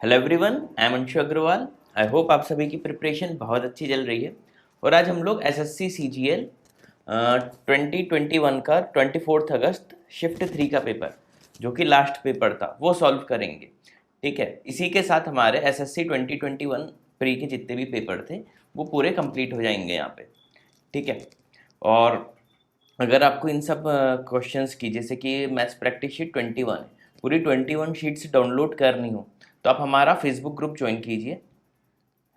Hello everyone, I am Anshu Agarwal. I hope आप सभी की प्रिपरेशन बहुत अच्छी चल रही है। और आज हम लोग एसएससी सीजीएल 2021 का 24 अगस्त शिफ्ट 3 का पेपर, जो कि लास्ट पेपर था, वो सॉल्व करेंगे। ठीक है, इसी के साथ हमारे एसएससी 2021 प्री के जितने भी पेपर थे वो पूरे कंप्लीट हो जाएंगे यहाँ पे। ठीक है। और अगर आपको इन सब क्वेश्चंस की, जैसे कि मैथ्स प्रैक्टिस शीट 21 है, पूरी 21 शीट्स डाउनलोड करनी हो तो आप हमारा फेसबुक ग्रुप ज्वाइन कीजिए,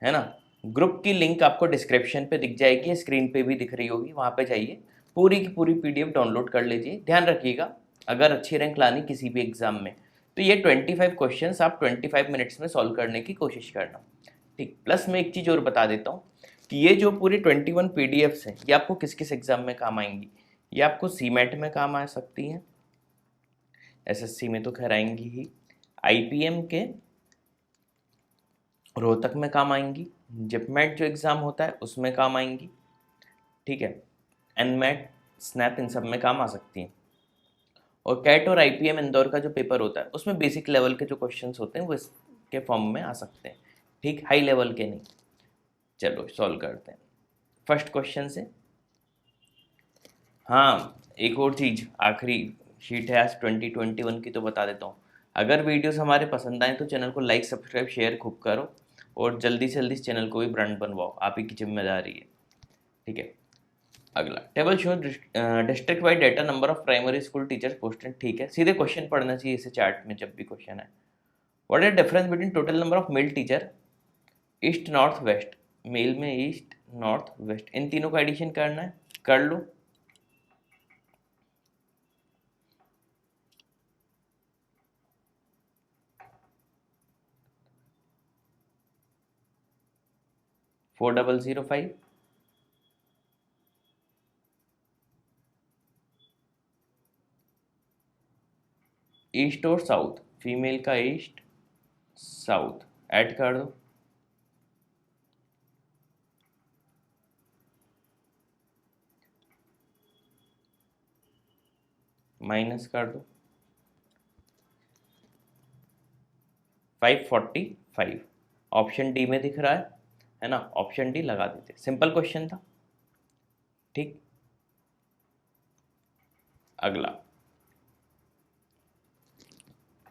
है ना। ग्रुप की लिंक आपको डिस्क्रिप्शन पे दिख जाएगी, स्क्रीन पे भी दिख रही होगी, वहाँ पे जाइए, पूरी की पूरी पीडीएफ डाउनलोड कर लीजिए। ध्यान रखिएगा, अगर अच्छी रैंक लानी किसी भी एग्जाम में तो ये 25 क्वेश्चंस आप 25 मिनट्स में सॉल्व करने की कोशिश करना। ठीक, प्लस मैं एक चीज़ और बता देता हूँ कि ये जो पूरी 21 पीडीएफ्स हैं ये आपको किस किस एग्जाम में काम आएंगी। ये आपको सीमेट में काम आ सकती हैं, एसएससी में तो खैर आएंगी ही, आईपीएम के रोहतक में काम आएंगी, जिपमेट जो एग्ज़ाम होता है उसमें काम आएंगी। ठीक है, एनमेट, स्नैप, इन सब में काम आ सकती हैं। और कैट और आईपीएम इंदौर का जो पेपर होता है उसमें बेसिक लेवल के जो क्वेश्चंस होते हैं वो इसके फॉर्म में आ सकते हैं। ठीक, हाई लेवल के नहीं। चलो सॉल्व करते हैं फर्स्ट क्वेश्चन से। हाँ, एक और चीज़, आखिरी शीट है आज 2021 की, तो बता देता हूँ। अगर वीडियोस हमारे पसंद आए तो चैनल को लाइक, सब्सक्राइब, शेयर खूब करो, और जल्दी से जल्दी इस चैनल को भी ब्रांड बनवाओ, आप ही की जिम्मेदारी है। ठीक है। अगला, table show district wide data number of primary school teachers posted. ठीक है, सीधे क्वेश्चन पढ़ना चाहिए इसे चार्ट में जब भी क्वेश्चन है। What is difference between total number of male teacher east north west. Male में ईस्ट, नॉर्थ, वेस्ट, इन तीनों का एडिशन करना है, कर लो। Four double zero five. East और साउथ, फीमेल का ईस्ट, साउथ, ऐड कर दो। माइनस कर दो। 545 ऑप्शन डी में दिख रहा है ना, ऑप्शन डी लगा देते, सिंपल क्वेश्चन था। ठीक, अगला,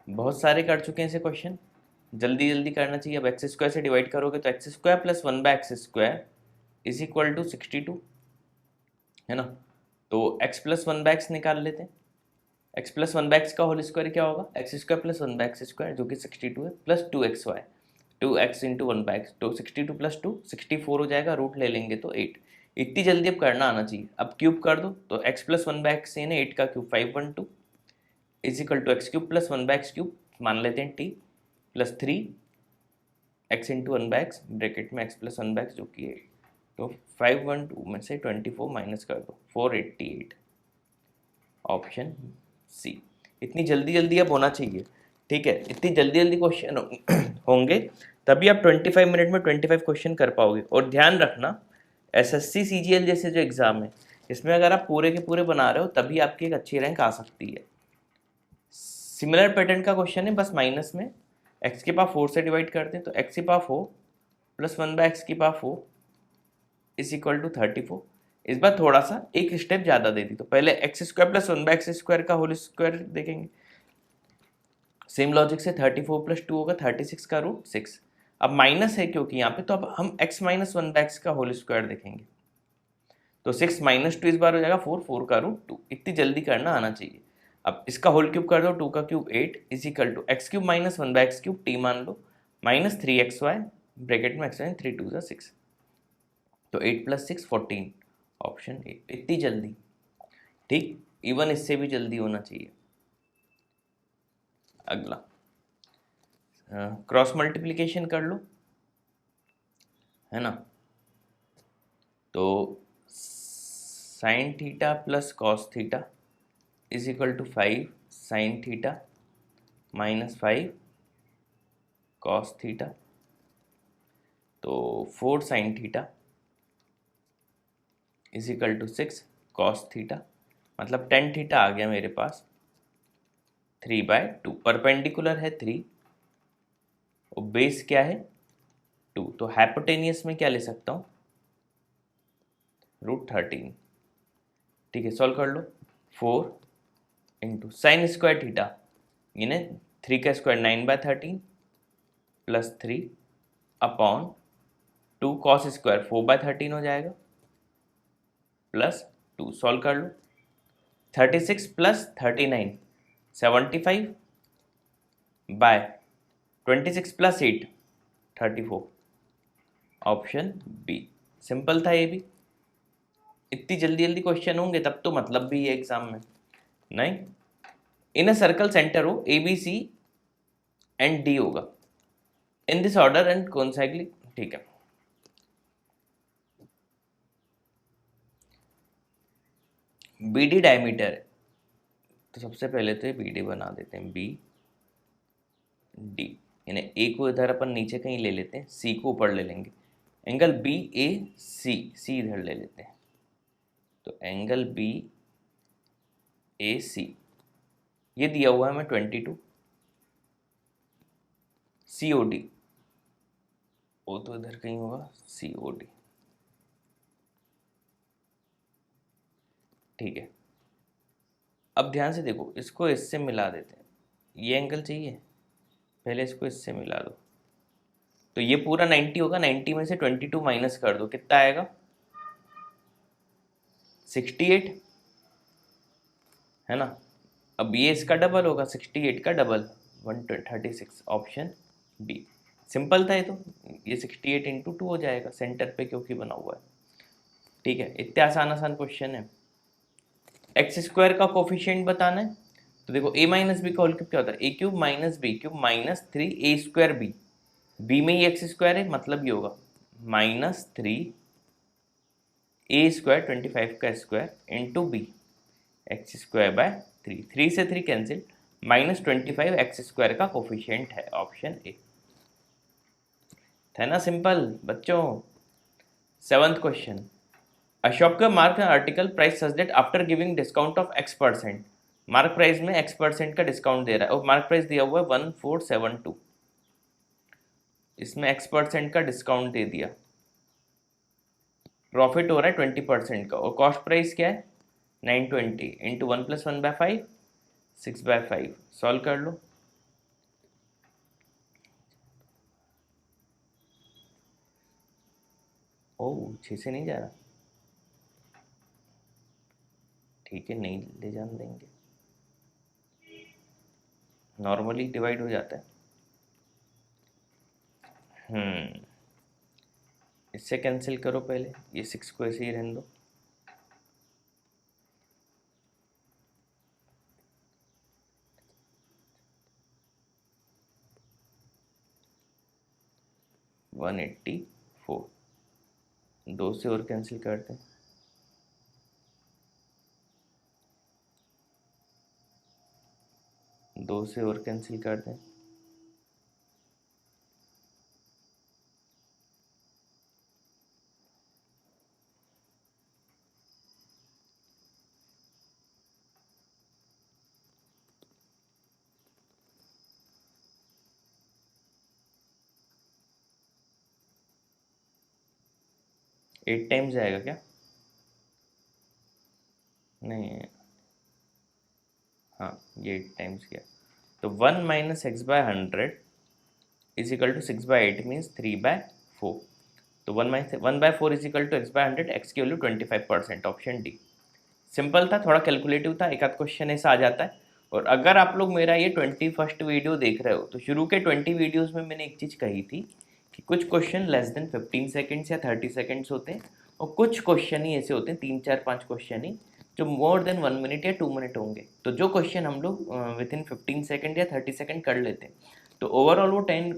बहुत सारे कर चुके हैं ऐसे क्वेश्चन, जल्दी जल्दी करना चाहिए। अब एक्स स्क्वायर से डिवाइड करोगे तो x square plus 1/x² is equal to 62, है ना। तो x प्लस 1/x निकाल लेते हैं। x प्लस 1/x का होल स्क्वायर क्या होगा, एक्स स्क्वायर प्लस 1/x² जो कि 62 है, plus 2xy, 2x into 1/x, तो 62 प्लस 2 64 हो जाएगा, रूट ले लेंगे तो 8। इतनी जल्दी अब करना आना चाहिए। अब क्यूब कर दो तो x प्लस 1/x यानी 8 का cube 512 is equal to x cube plus 1/x³ मान लेते हैं t plus 3 x into 1/x bracket में x प्लस 1/x जो कि 8। तो 512 में से 24 माइनस कर दो, 488, ऑप्शन सी। इतनी जल्दी जल्दी अब होना चाहिए। ठीक है, इतनी जल्दी जल्दी क्वेश्चन होंगे तभी आप 25 मिनट में 25 क्वेश्चन कर पाओगे। और ध्यान रखना, एसएससी सीजीएल जैसे जो एग्ज़ाम है इसमें अगर आप पूरे के पूरे बना रहे हो तभी आपकी एक अच्छी रैंक आ सकती है। सिमिलर पैटर्न का क्वेश्चन है, बस माइनस में एक्स के पावर 4 से डिवाइड करते हैं, तो एक्स की पावर 4 प्लस 1/x की पावर 4 इज इक्वल टू 34। इस बार थोड़ा सा एक स्टेप ज़्यादा दे दी, तो पहले एक्स स्क्वायर प्लस 1/x² का होल स्क्वायर देखेंगे। सेम लॉजिक से 34 प्लस 2 होगा 36 का रूट 6। अब माइनस है क्योंकि यहाँ पे, तो अब हम x माइनस 1/x का होल स्क्वायर देखेंगे, तो 6 माइनस 2 इस बार हो जाएगा 4, 4 का रूट 2। इतनी जल्दी करना आना चाहिए। अब इसका होल क्यूब कर दो, 2 का cube 8 is equal to x³ minus 1/x³ t मान लो, माइनस 3xy ब्रैकेट में x 3 2 6, तो 8 प्लस 6 14, ऑप्शन ए। इतनी जल्दी, ठीक, इवन इससे भी जल्दी होना चाहिए। अगला, क्रॉस मल्टीप्लिकेशन कर लो, है ना। तो sine theta plus cos theta is equal to 5 sine theta minus 5 cos theta, तो 4 sine theta is equal to 6 cos theta, मतलब 10 थीटा आ गया मेरे पास 3/2। परपेंडिकुलर है 3, और बेस क्या है 2, तो हाइपोटेनियस में क्या ले सकता हूँ √13। ठीक है, सॉल्व कर लो। 4 इंटू साइन स्क्वायर थीटा यानी 3 का square 9/13 plus 3 upon 2 cos square 4/13 हो जाएगा प्लस 2, सॉल्व कर लो। 36 plus 39 75 by 26 plus 8 34, option B. Simple था ये भी। इतनी जल्दी जल्दी क्वेश्चन होंगे तब तो मतलब भी है एग्जाम में। नहीं, इन अ सर्कल सेंटर हो A B C and D होगा in this order and concyclic. ठीक है, बी डी डायमीटर है तो सबसे पहले तो ये बी डी बना देते हैं, बी डी यानी ए को इधर अपन नीचे कहीं ले लेते हैं, सी को ऊपर ले लेंगे। एंगल बी ए सी, सी इधर ले लेते हैं, तो एंगल बी ए सी ये दिया हुआ है हमें 22। सी ओ डी, वो तो इधर कहीं होगा, सी ओ डी। ठीक है, अब ध्यान से देखो, इसको इससे मिला देते हैं। ये एंगल चाहिए, पहले इसको इससे मिला दो, तो ये पूरा 90 होगा। 90 में से 22 माइनस कर दो, कितना आएगा 68, है ना। अब ये इसका डबल होगा, 68 का डबल 136, ऑप्शन बी। सिंपल था ये तो, ये 68 इंटू 2 हो जाएगा सेंटर पे क्योंकि बना हुआ है। ठीक है, इतने आसान आसान क्वेश्चन है। एक्स स्क्वायर का कोफिशिएंट बताना है, तो देखो a माइनस बी का होल क्यूब क्या होता है, A cube minus B cube minus 3 a square B. B में ही एक्स स्क्वायर है, मतलब ये होगा -3 a स्क्वायर 25 का square into B x square by 3, 3 से 3 कैंसिल, -25 एक्स स्क्वायर का कोफिशिएंट है, ऑप्शन ए। था ना सिंपल बच्चों। 7th क्वेश्चन, अशोक का mark article price such that after giving discount of x%, mark price में x% का डिस्काउंट दे रहा है और मार्क प्राइस दिया हुआ है 1472, इसमें x% का डिस्काउंट दे दिया, प्रॉफिट हो रहा है 20% का, और कॉस्ट प्राइस क्या है 920 इंटू 1 + 1/5 6/5, सॉल्व कर लो। ओह 6 से नहीं जा रहा, ठीक है नहीं ले जाने देंगे, नॉर्मली डिवाइड हो जाता है। इससे कैंसिल करो पहले, ये 6 को ऐसे ही रहने दो। वन 184, 2 से और कैंसिल करते हैं, 2 से और कैंसिल करते हैं, एट टाइम्स आएगा क्या, नहीं, हाँ ये 8 टाइम्स गया, तो 1 - x/100 is equal to 6/8 means 3/4, तो 1/4 is equal to x/100, x की वैल्यू 25%, ऑप्शन डी। सिंपल था, थोड़ा कैलकुलेटिव था, एक आध क्वेश्चन ऐसा आ जाता है। और अगर आप लोग मेरा ये 21st वीडियो देख रहे हो तो शुरू के 20 वीडियोज़ में मैंने एक चीज़ कही थी कि कुछ क्वेश्चन लेस देन 15 सेकेंड्स या 30 सेकेंड्स होते हैं, और कुछ क्वेश्चन ही ऐसे होते हैं 3 4 5 क्वेश्चन ही जो मोर देन 1 मिनट या 2 मिनट होंगे। तो जो क्वेश्चन हम लोग विद इन 15 सेकेंड या 30 सेकेंड कर लेते हैं तो ओवरऑल वो टाइम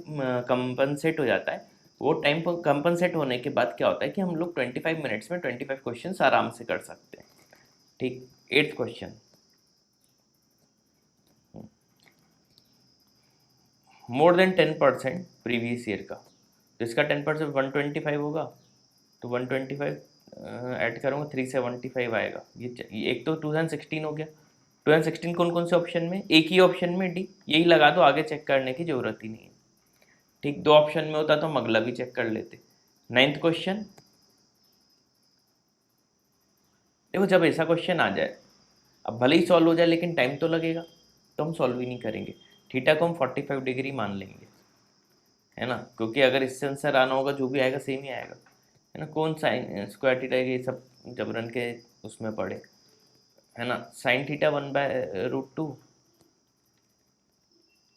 कंपनसेट हो जाता है। वो टाइम कंपनसेट होने के बाद क्या होता है कि हम लोग 25 मिनट्स में 25 क्वेश्चन आराम से कर सकते हैं। ठीक, 8th question, more than 10% previous year का, तो इसका 10% 125 होगा, तो 125 ऐड करूँगा 375 आएगा। ये एक तो 2016 हो गया, 2016 कौन कौन से ऑप्शन में, एक ही ऑप्शन में डी, यही लगा दो, आगे चेक करने की ज़रूरत ही नहीं है। ठीक, 2 ऑप्शन में होता तो हम अगला भी चेक कर लेते। 9th क्वेश्चन, देखो जब ऐसा क्वेश्चन आ जाए, अब भले ही सॉल्व हो जाए लेकिन टाइम तो लगेगा, तो हम सॉल्व ही नहीं करेंगे। थीटा को हम 45 डिग्री मान लेंगे, है ना, क्योंकि अगर इससे आंसर आना होगा जो भी आएगा सेम ही आएगा, है ना। कौन साइन स्क्वायर थीटा, ये सब जबरन के उसमें पड़े, है ना। साइन थीटा 1/√2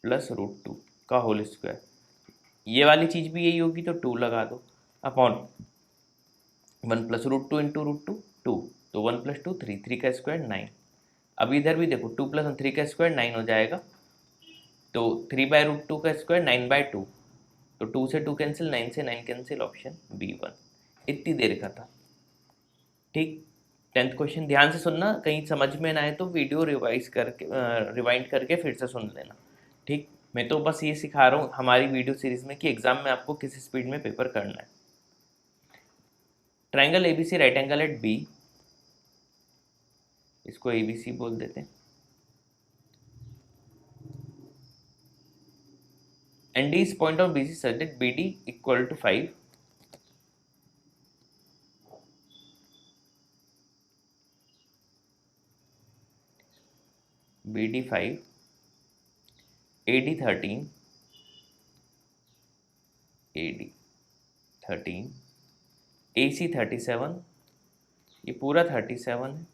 प्लस √2 का होल स्क्वायर, ये वाली चीज़ भी यही होगी तो 2 लगा दो, अपॉन 1 प्लस √2 इंटू √2 2, तो 1 प्लस 2 3, 3 का स्क्वायर 9। अब इधर भी देखो 2 प्लस 3 का स्क्वायर 9 हो जाएगा, तो 3/√2 का स्क्वायर 9/2, तो 2 से 2 कैंसिल, 9 से 9 कैंसिल, ऑप्शन B1 इतनी देर का था। ठीक, 10th क्वेश्चन ध्यान से सुनना, कहीं समझ में ना आए तो वीडियो रिवाइंड करके फिर से सुन लेना। ठीक, मैं तो बस ये सिखा रहा हूँ हमारी वीडियो सीरीज में कि एग्जाम में आपको किस स्पीड में पेपर करना है। Triangle ABC right angle at B, इसको ABC बोल देते हैं, and D is point of BC such that BD equal to 5, BD 5, AD 13, AD 13, AC 37, ये पूरा 37 है,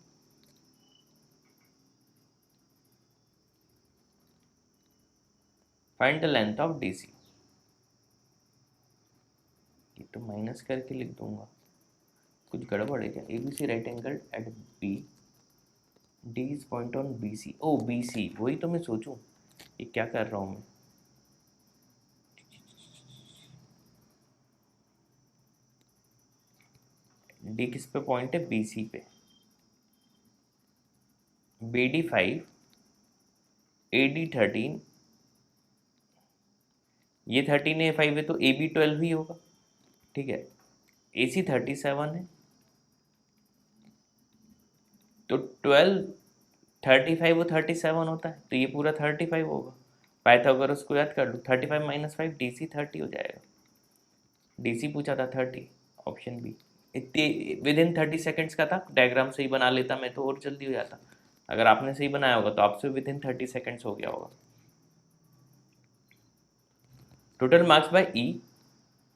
find the length of DC, ये तो माइनस करके लिख दूंगा, कुछ गड़बड़ है क्या। ABC right angle at B, D is point on BC, ओ BC, वही तो मैं सोचूं ये क्या कर रहा हूँ मैं। D किस पे पॉइंट है, BC पे, BD 5, AD 13, ये 13 है, 5 है तो AB 12 ही होगा, ठीक है। AC 37 है, तो 12 35 वो 37 होता है, तो ये पूरा 35 होगा। पाइथागोरस को याद कर लो, 35 माइनस 5 DC 30 हो जाएगा। DC पूछा था 30, ऑप्शन बी। इतनी विद इन 30 सेकेंड्स का था, डायग्राम सही बना लेता मैं तो और जल्दी हो जाता। अगर आपने सही बनाया होगा तो आपसे विद इन 30 सेकेंड्स हो गया होगा। टोटल मार्क्स बाय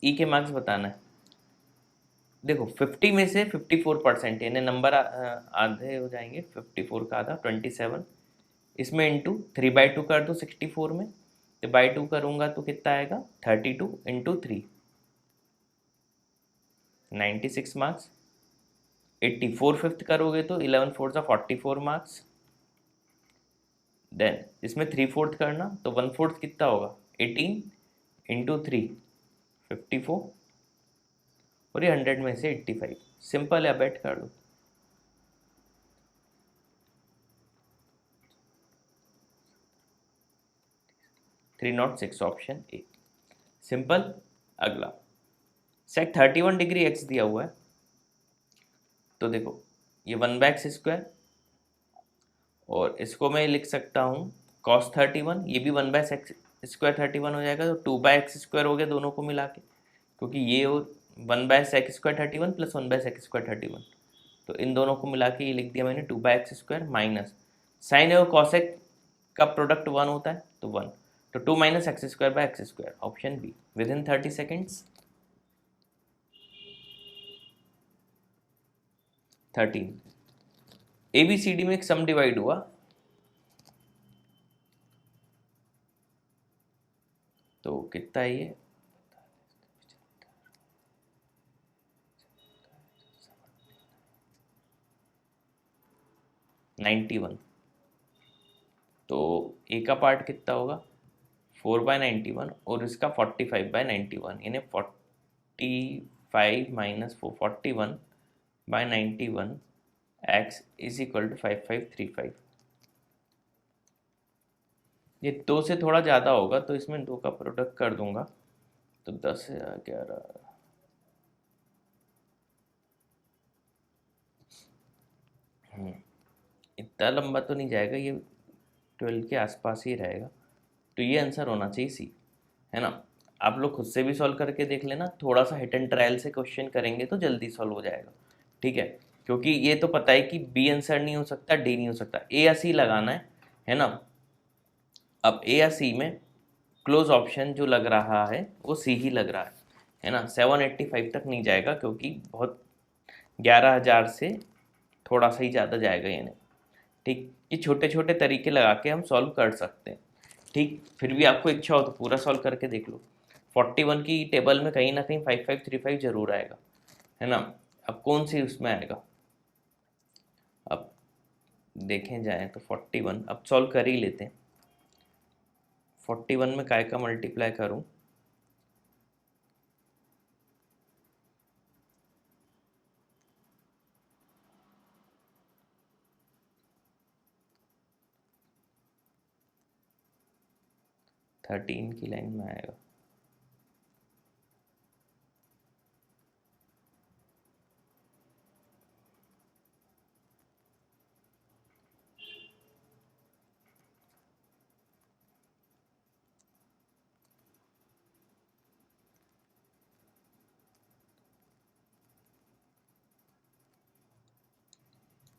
ई के मार्क्स बताना है। देखो 50 में से 54%, यानी नंबर आधे हो जाएंगे, 54 का आधा 27, इसमें इंटू 3/2 कर दो 64 में, तो बाई 2 करूँगा तो कितना आएगा, 32 इंटू 3, 96 मार्क्स। 84 फिफ्थ करोगे तो 11 फोर्थ 44 मार्क्स। देन इसमें 3/4 करना तो 1/4 कितना होगा, 18 इंटू 3, 54, और ये 100 में से 85। सिंपल है, बैठ कर लो। Three not six, option A simple. अगला सेक 31 डिग्री एक्स दिया हुआ है, तो देखो ये 1/x², और इसको मैं लिख सकता हूँ cos 31, ये भी 1/sec² 31 हो जाएगा, तो 2/x² हो गया दोनों को मिला के, क्योंकि ये 1/sec² 31 प्लस 1/sec² 31, तो इन दोनों को मिला के ये लिख दिया मैंने 2/x² माइनस साइन और कॉसेक का प्रोडक्ट 1 होता है तो 1, तो 2 minus x²/x², option be with in 30 seconds. 13 ABCD में एक सम डिवाइड हुआ, तो कितना है ये, 91, तो ए का पार्ट कितना होगा 4/91, और इसका 45/91, यानी 45 minus 4, 41/91 x is equal to 5535। ये 2 से थोड़ा ज़्यादा होगा तो इसमें 2 का प्रोडक्ट कर दूंगा, तो 10 से 11, इतना लंबा तो नहीं जाएगा, ये 12 के आसपास ही रहेगा, तो ये आंसर होना चाहिए सी, है ना। आप लोग खुद से भी सॉल्व करके देख लेना, थोड़ा सा हिट एंड ट्रायल से क्वेश्चन करेंगे तो जल्दी सॉल्व हो जाएगा, ठीक है। क्योंकि ये तो पता है कि बी आंसर नहीं हो सकता, डी नहीं हो सकता, ए या सी लगाना है ना। अब ए या सी में क्लोज ऑप्शन जो लग रहा है वो सी ही लग रहा है ना। 785 तक नहीं जाएगा क्योंकि बहुत 11,000 से थोड़ा सा ही ज़्यादा जाएगा ये नहीं, ठीक। ये छोटे छोटे तरीके लगा के हम सॉल्व कर सकते हैं, ठीक। फिर भी आपको इच्छा हो तो पूरा सॉल्व करके देख लो। 41 की टेबल में कहीं ना कहीं 5535 जरूर आएगा, है ना। अब कौन सी उसमें आएगा, अब देखें जाए तो 41 अब सॉल्व कर ही लेते हैं। 41 में काय का मल्टीप्लाई करूं, थर्टीन की लाइन में आएगा।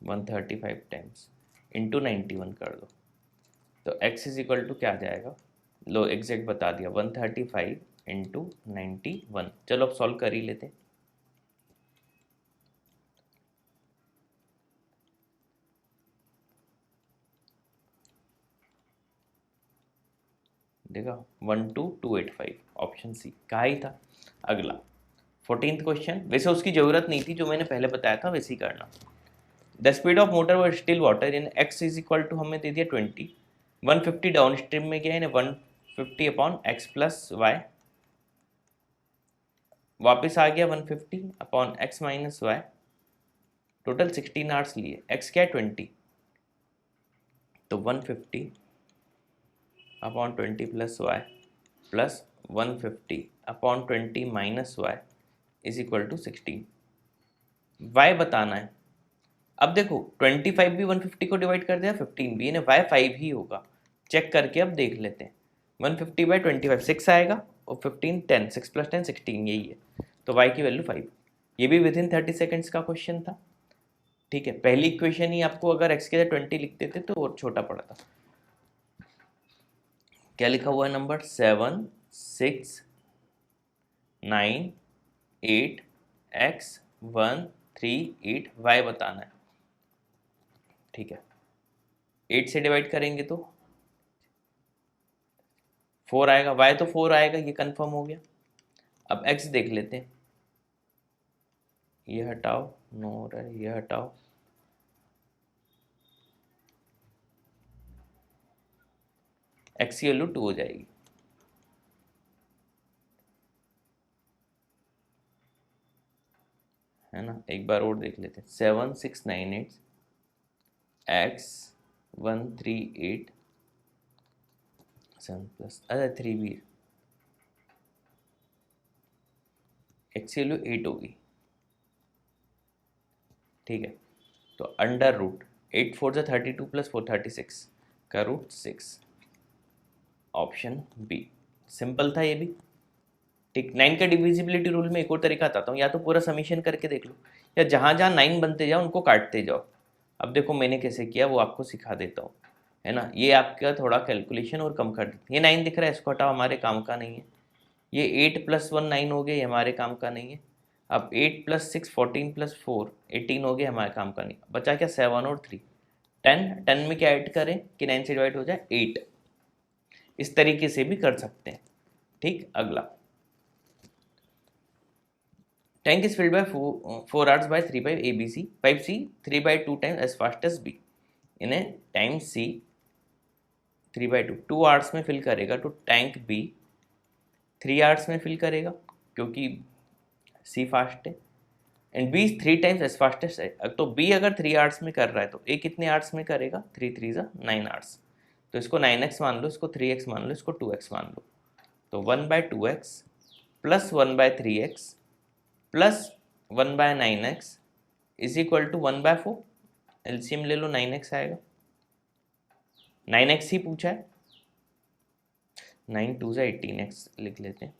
वन 135 टाइम्स इंटू 91 कर दो तो x इज इक्वल टू क्या आ जाएगा, लो एग्जैक्ट बता दिया, 135 इंटू 91। चलो अब सॉल्व कर ही लेते हैं। देखा 12285 ऑप्शन सी कहा ही था। अगला 14th क्वेश्चन, वैसे उसकी जरूरत नहीं थी, जो मैंने पहले बताया था वैसे ही करना। द स्पीड ऑफ मोटर व still water in x is equal to हमें दे दिया 20, 150 डाउन स्ट्रीम में गया है 150 अपॉन x प्लस वाई, वापस आ गया 150 upon x minus y, total 16 hours लिए, x क्या है 20, तो 150 upon 20 plus y plus 150 upon 20 minus y is equal to 16। Y बताना है। अब देखो 25 भी 150 को डिवाइड कर दिया, 15 भी, यानी वाई 5 ही होगा। चेक करके अब देख लेते हैं। 150 बाई 25 6 आएगा और 15 10, 6 प्लस 10 16, यही है। तो वाई की वैल्यू 5। ये भी विद इन 30 सेकेंड्स का क्वेश्चन था, ठीक है। पहली इक्वेशन ही आपको अगर x के 20 लिखते थे तो और छोटा पड़ता। क्या लिखा हुआ है नंबर 7 6 9 8 x 1 3 8, y बताना है, ठीक है। 8 से डिवाइड करेंगे तो 4 आएगा, y तो 4 आएगा, ये कंफर्म हो गया। अब x देख लेते हैं, ये हटाओ, नो हो रहा है, ये हटाओ, x की वैल्यू 2 हो जाएगी, है ना। एक बार और देख लेते हैं, 7 6 9 8 x 1 3 8 7 प्लस अरे 3 भी, x की वैल्यू 8 होगी, ठीक है। तो अंडर रूट 8 4 जा 32 प्लस 4 36 का रूट 6, ऑप्शन बी। सिंपल था ये भी, ठीक। 9 का डिविजिबिलिटी रूल में एक और तरीका बताता हूँ, या तो पूरा समीशन करके देख लो, या जहाँ जहाँ 9 बनते जाओ उनको काटते जाओ। अब देखो मैंने कैसे किया वो आपको सिखा देता हूँ, है ना। ये आपका थोड़ा कैलकुलेशन और कम कर देते। ये 9 दिख रहा है, इसको हटाओ, हमारे काम का नहीं है। ये 8 प्लस 1 9 हो गया, ये हमारे काम का नहीं है। अब 8 प्लस 6 14 प्लस 4 18 हो गया, हमारे काम का नहीं। बचा क्या 7 और 3 10, 10 में क्या ऐड करें कि 9 से डिवाइड हो जाए 8। इस तरीके से भी कर सकते हैं, ठीक। अगला, tank is filled by 4 hours by 3 by ABC, pipe C 3 by 2 times as fast as B, इन्हें टाइम C 3 by 2 2 hours में फिल करेगा, तो टैंक B 3 hours में फिल करेगा क्योंकि C फास्ट है, and B 3 times as fast as A। तो B अगर 3 hours में कर रहा है तो A कितने hours में करेगा, 3 3 9 hours। तो इसको 9x मान लो, इसको 3x मान लो, इसको 2x मान लो। तो 1 by 2x प्लस 1 by 3x प्लस 1 by 9x is equal to 1 by 4। LCM ले लो, 9x आएगा, 9x ही पूछा है, 9 2 18x लिख लेते हैं।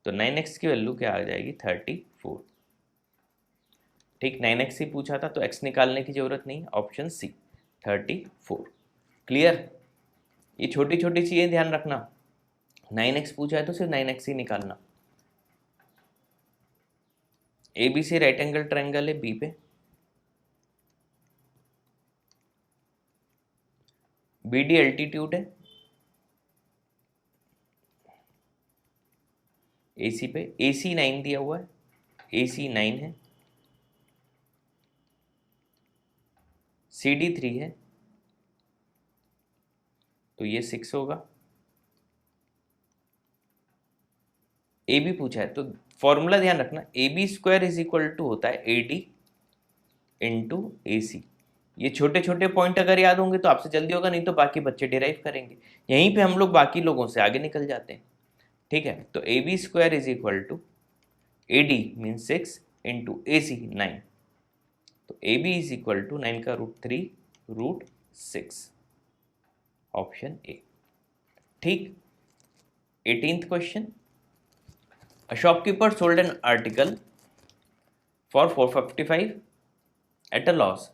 तो 9x की वैल्यू क्या आ जाएगी 34। ठीक, 9x ही पूछा था तो x निकालने की जरूरत नहीं, ऑप्शन सी 34। क्लियर? ये छोटी छोटी चीजें ध्यान रखना, 9x पूछा है तो सिर्फ 9x ही निकालना। A B C right angle triangle है बी पे, बी डी एल्टीट्यूड है ए सी पे, ए सी 9 दिया हुआ है, ए सी 9 है, सी डी 3 है तो ये 6 होगा। ए बी पूछा है तो फॉर्मूला ध्यान रखना, A B square is equal to होता है ए डी इंटू ए सी। ये छोटे छोटे पॉइंट अगर याद होंगे तो आपसे जल्दी होगा, नहीं तो बाकी बच्चे डिराइव करेंगे। यहीं पे हम लोग बाकी लोगों से आगे निकल जाते हैं। ठीक है, तो A B square is equal to A D mean 6 into A C 9, तो A B is equal to 9 का रूट 3 रूट 6, ऑप्शन ए। ठीक, 18th question, a shopkeeper sold an article for 455 at a loss।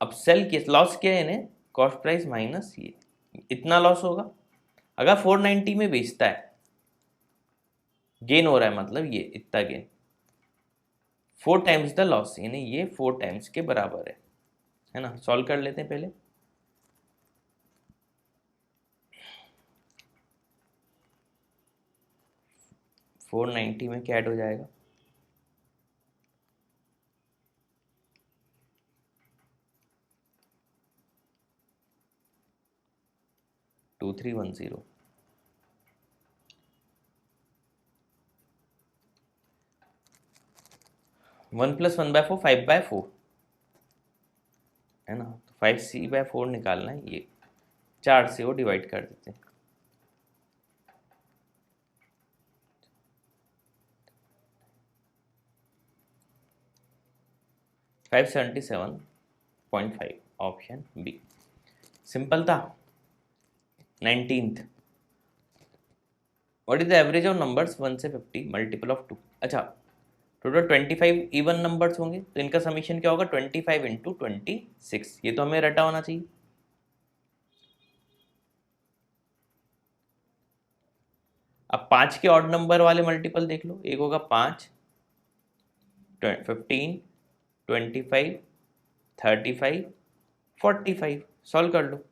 अब cell किस loss क्या है इन्हें, cost price minus ये, इतना लॉस होगा। अगर 490 में बेचता है, गेन हो रहा है मतलब ये इतना गेन, 4 टाइम्स द लॉस, यानी ये 4 टाइम्स के बराबर है ना। सॉल्व कर लेते हैं पहले। फोर 490 में क्या ऐड हो जाएगा, 2310, 1 + 1/4 5/4 है ना, तो 5c/4 निकालना है, ये 4 से वो डिवाइड कर देते हैं। 577.5, ऑप्शन बी। सिंपल था। 19th, what is the average of numbers 1 से 50 मल्टीपल ऑफ 2। अच्छा, टोटल 25 इवन नंबर्स होंगे तो इनका समीशन क्या होगा 25 इंटू 26, ये तो हमें रटा होना चाहिए। अब 5 के ऑड नंबर वाले मल्टीपल देख लो, एक होगा 5, 15, 25, 35, 45, सॉल्व कर लो।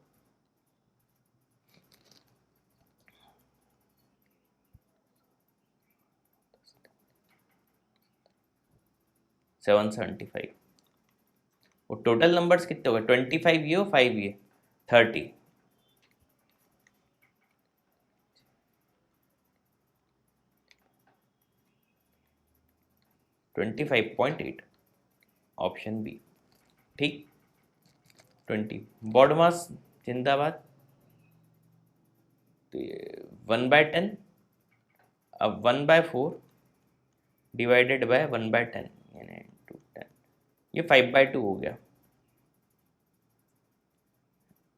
775, वो टोटल नंबर्स कितने हो गए 25 ये और 5 ये 30, 25.8, ऑप्शन बी। ठीक, 20 बॉडमास जिंदाबाद। तो ये 1/10, अब 1/4 डिवाइडेड बाय 1/10 यानी 10, ये 5/2 हो गया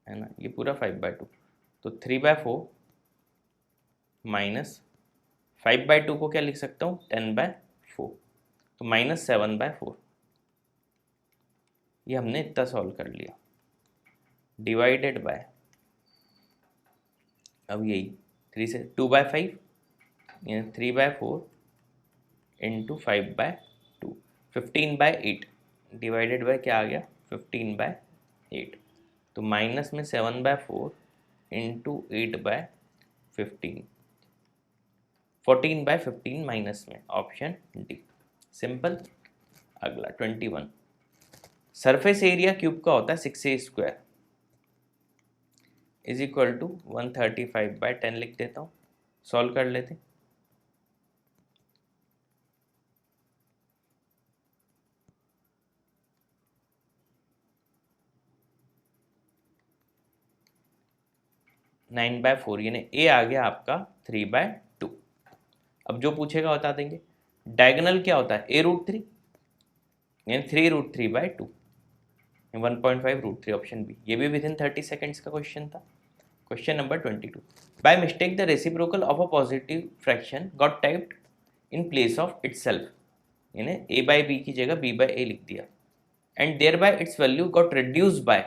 है ना, ये पूरा 5/2, तो 3/4 माइनस 5/2 को क्या लिख सकता हूँ 10/4, तो -7/4, ये हमने इतना सॉल्व कर लिया, डिवाइडेड बाय, अब यही 3 से 2/5 यानी 3/4 इंटू 5/2, 15/8 डिवाइडेड बाय क्या आ गया 15/8, तो माइनस में 7/4 इंटू 8/15, 14/15 माइनस में, ऑप्शन डी। सिंपल। अगला 21, सरफेस एरिया क्यूब का होता है 6a² इज इक्वल टू 135/10 लिख देता हूँ, सॉल्व कर लेते हैं। नाइन बाय फोर यानी ए आ गया आपका 3/2। अब जो पूछेगा बता देंगे। डायगोनल क्या होता है a√3 यानी 3√3/2, 1.5√3, ऑप्शन बी। ये भी विदिन 30 सेकेंड्स का क्वेश्चन था। Question number 22, by mistake the reciprocal of a positive fraction got typed in place of itself, यानी ए बाई बी की जगह बी बाई ए लिख दिया, and thereby its value got reduce by,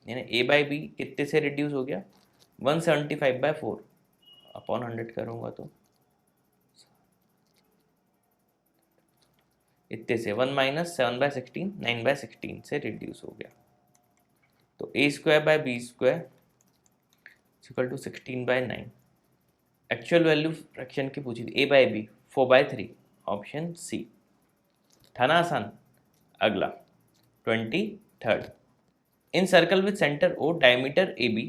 यानी A by B कितने से reduce हो गया 175/4 अपॉन 100 करूँगा तो इतने से 1 माइनस 7/16 9/16 से रिड्यूस हो गया। तो A square by B square equal to 16/9। Actual value fraction की पूछी थी, A by B 4/3, option C था ना आसान। अगला 23rd, in circle with centre O diameter A B,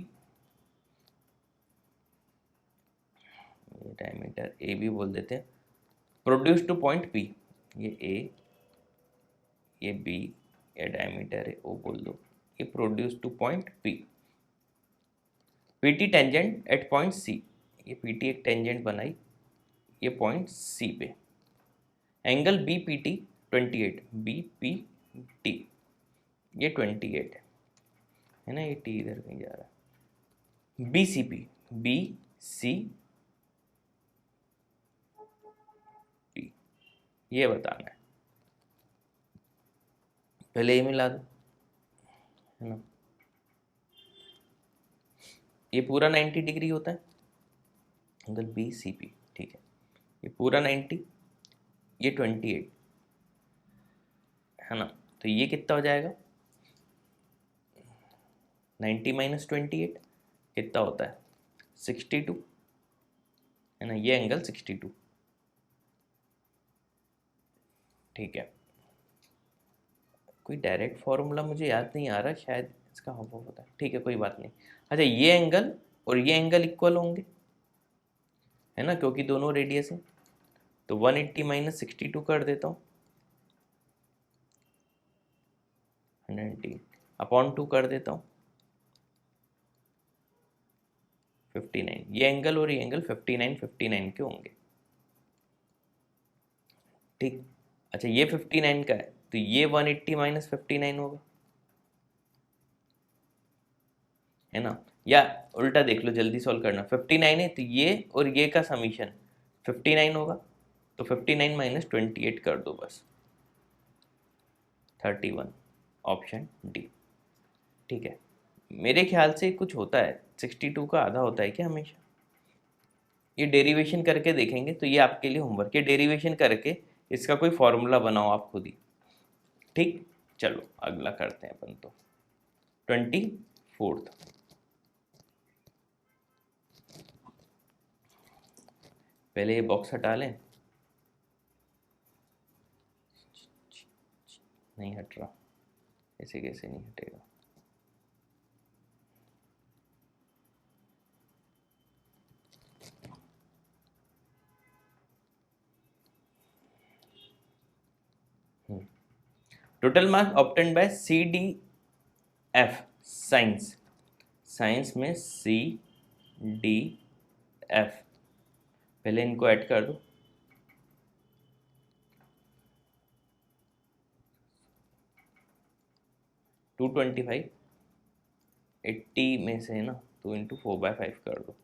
diameter A B बोल देते हैं, प्रोड्यूस टू पॉइंट पी, ये ए ये बी, ये डायमीटर है ओ बोल दो, ये produce to point P, PT tangent at point C, ये पीटी एक टेंजेंट बनाई ये पॉइंट सी पे, angle B P T 28, B P T ये 28 है ना, ये टी इधर कहीं जा रहा है, B C P, B C P ये बताना है, पहले ये मिला दो है ना, ये पूरा 90 डिग्री होता है एंगल बी सी पी, ठीक है, ये पूरा 90, ये 28 है ना, तो ये कितना हो जाएगा 90 माइनस 28 कितना होता है 62 है ना, ये एंगल 62, ठीक है। कोई डायरेक्ट फॉर्मूला मुझे याद नहीं आ रहा, शायद इसका हाफ ऑफ होता है, ठीक है कोई बात नहीं। अच्छा ये एंगल और ये एंगल इक्वल होंगे है ना, क्योंकि दोनों रेडियस हैं, तो 180 माइनस 62 कर देता हूँ, 180 अपॉन 2 कर देता हूँ 59, ये एंगल और ये एंगल 59 के होंगे, ठीक। अच्छा ये 59 का है तो ये 180 माइनस 59 होगा है ना, या उल्टा देख लो जल्दी सॉल्व करना, 59 है तो ये और ये का समीशन 59 होगा, तो 59 माइनस 28 कर दो बस 31, ऑप्शन डी, ठीक है। मेरे ख्याल से कुछ होता है 62 का आधा होता है क्या हमेशा, ये डेरिवेशन करके देखेंगे, तो ये आपके लिए होमवर्क, ये डेरिवेशन करके इसका कोई फॉर्मूला बनाओ आप खुद ही, ठीक। चलो अगला करते हैं अपन, तो 24th, पहले ये बॉक्स हटा लें, नहीं हट रहा, ऐसे कैसे नहीं हटेगा, total mark obtained by C D F science, science में सी डी एफ, पहले इनको ऐड कर दो, टू 25, 80 में से है ना, तो इंटू 4/5 कर दो,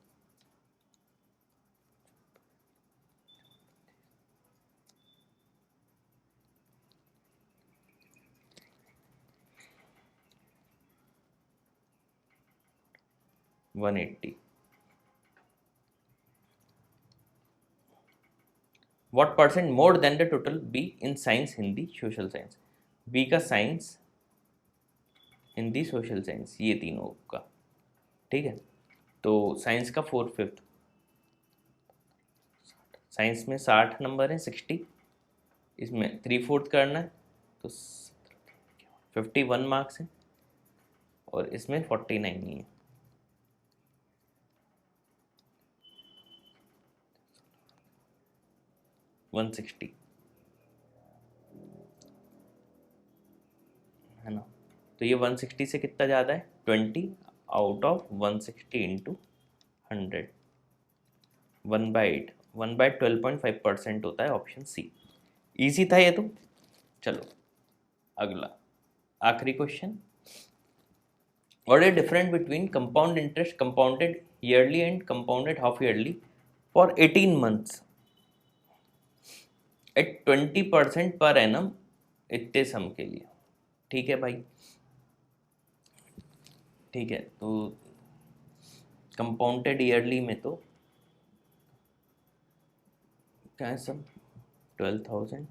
$180। What % more than the total B in science, Hindi, social science, B का साइंस, हिंदी, सोशल साइंस, ये तीनों का, ठीक है। तो साइंस का 4/5, साइंस में 60 नंबर है, 60, इसमें 3/4 करना है तो 51 मार्क्स है, और इसमें 49 ही है, $160 है ना, तो ये 160 से कितना ज़्यादा है 20 आउट ऑफ 160 इंटू 100, 1/8, 1/12.5% होता है, ऑप्शन सी, इजी था ये तो। चलो अगला आखिरी question, what is difference between compound interest compounded yearly and compounded half yearly for 18 months, at 20% per annum इतने सम के लिए। ठीक है भाई, ठीक है। तो कंपाउंडेड ईयरली में तो क्या है सम 12,000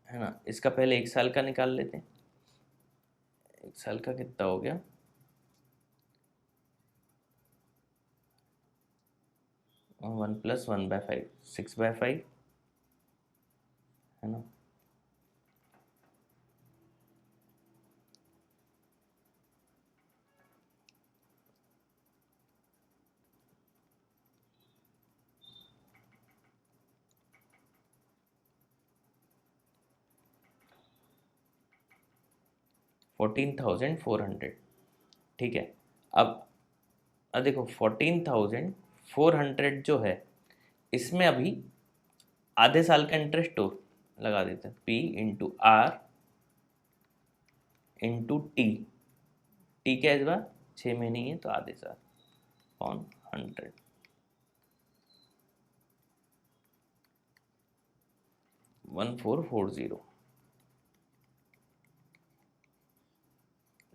है ना। इसका पहले एक साल का निकाल लेते हैं। एक साल का कितना हो गया, 1 + 1/5 6/5 है ना। $14,400। ठीक है। अब देखो 14,400 जो है, इसमें अभी आधे साल का इंटरेस्ट तो लगा देते हैं, P/R/T। टी क्या इस बार 6 महीने ही है तो आधे साल ऑन 100, 1440।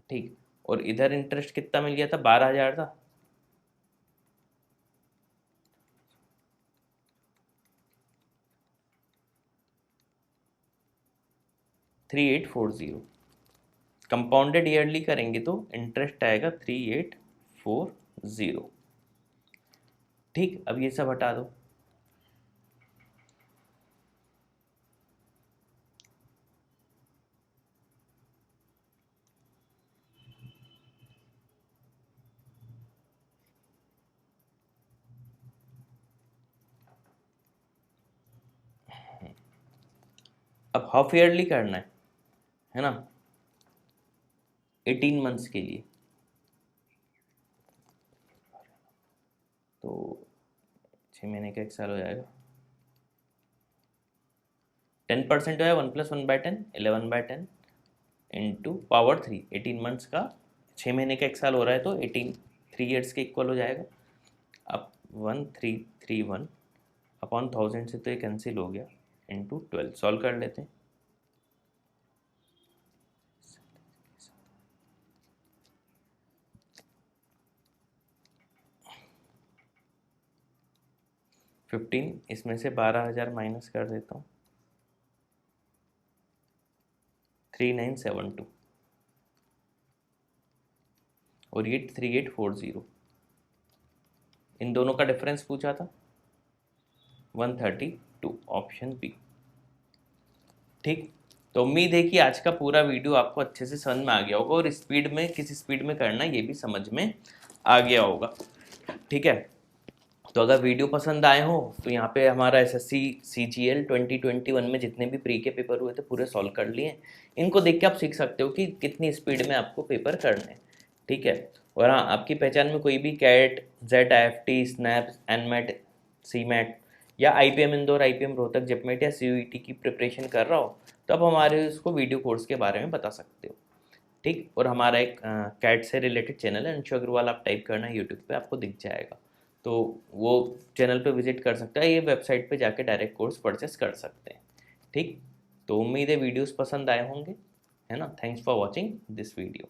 ठीक, और इधर इंटरेस्ट कितना मिल गया था, 12,000 था। $3,840। कंपाउंडेड ईयरली करेंगे तो इंटरेस्ट आएगा 3,840। ठीक, अब ये सब हटा दो। अब हाफ ईयरली करना है ना, 18 मंथ्स के लिए। तो 6 महीने का एक साल हो जाएगा। 10% जो है 1 + 1/10 11/10 इंटू पावर 3, 18 मंथ्स का 6 महीने का एक साल हो रहा है तो 18 3 ईयर्स के इक्वल हो जाएगा। अब 1331 अपॉन 1000 से तो ये कैंसिल हो गया, इंटू 12 सॉल्व कर लेते हैं। फिफ्टीन इसमें से 12,000 माइनस कर देता हूँ, 3972 और ये 3840। इन दोनों का डिफरेंस पूछा था 132, ऑप्शन बी। ठीक, तो उम्मीद है कि आज का पूरा वीडियो आपको अच्छे से समझ में आ गया होगा और स्पीड में किस स्पीड में करना ये भी समझ में आ गया होगा। ठीक है, तो अगर वीडियो पसंद आए हो तो यहाँ पे हमारा एसएससी सीजीएल 2021 में जितने भी प्री के पेपर हुए थे पूरे सॉल्व कर लिए। इनको देख के आप सीख सकते हो कि कितनी स्पीड में आपको पेपर करने हैं। ठीक है, और हाँ, आपकी पहचान में कोई भी CAT, ZIFT, SNAPs, NMAT, CMAT या IPM Indore, IPM Rohtak, JIPMAT या CUET की प्रिपरेशन कर रहा हो तो आप हमारे उसको वीडियो कोर्स के बारे में बता सकते हो। ठीक, और हमारा एक कैट से रिलेटेड चैनल है, अंशु अग्रवाल, आप टाइप करना यूट्यूब पे आपको दिख जाएगा, तो वो चैनल पे विजिट कर सकता है, ये वेबसाइट पे जाके डायरेक्ट कोर्स परचेस कर सकते हैं। ठीक, तो उम्मीद है वीडियोस पसंद आए होंगे, है ना। Thanks for watching this video.